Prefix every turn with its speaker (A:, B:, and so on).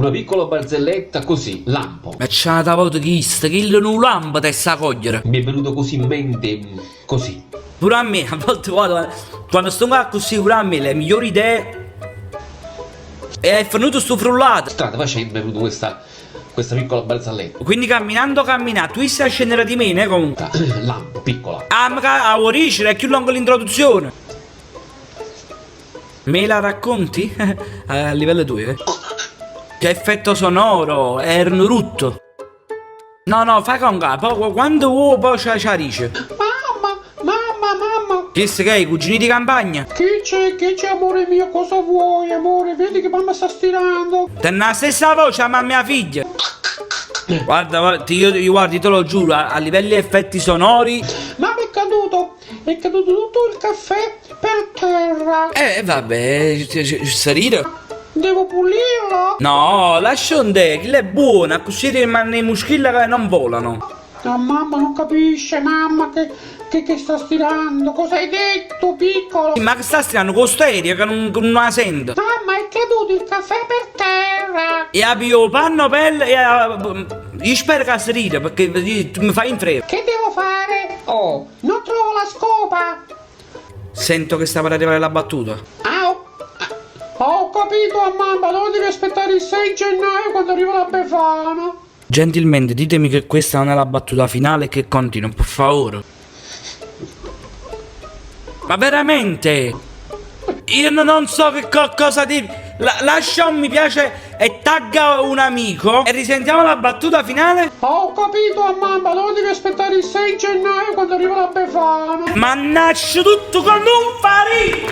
A: Una piccola barzelletta così, lampo.
B: Ma c'è una volta che non lampo te sta a cogliere.
A: Mi è venuto così in mente, così.
B: Pure a me, a volte quando sto qua così, pure a me le migliori idee. E è venuto sto frullato.
A: Strada, poi ci è venuto questa piccola barzelletta.
B: Quindi camminando, tu stai a scendere di me, comunque.
A: Lampo, piccola.
B: Ah, ma a origine è più lunga l'introduzione. Me la racconti? A livello 2? Che effetto sonoro, è rutto. No, fai con capo, quando vuoi poi ci dice.
C: Mamma.
B: Che sei, i cugini di campagna?
C: Che c'è, amore mio? Cosa vuoi, amore? Vedi che mamma sta stirando.
B: Tenna la stessa voce a mia figlia. Guarda, io guardi, te lo giuro, a livelli effetti sonori.
C: Mamma è caduto tutto il caffè per terra.
B: Vabbè, salire.
C: Devo pulirlo?
B: No, lascia un te, che è buona, così rimane i muschilli che non volano.
C: No, mamma non capisce, mamma, che sta stirando. Cosa hai detto, piccolo?
B: Ma che sta stirando con steria che non la sento?
C: Mamma, è caduto il caffè per terra.
B: E apro il panno pelle e io spero che si ride perché tu mi fai in fretta.
C: Che devo fare? Oh, non trovo la scopa.
B: Sento che sta per arrivare la battuta.
C: Ho capito, mamma, non devi aspettare il 6 gennaio quando arriva la Befana.
B: Gentilmente ditemi che questa non è la battuta finale e che continua, per favore. Ma veramente? Io non so che cosa dire. Lascia un mi piace e tagga un amico e risentiamo la battuta finale.
C: Ho capito, mamma, non devi aspettare il 6 gennaio quando arriva la Befana.
B: Mannaggia tutto con un farì!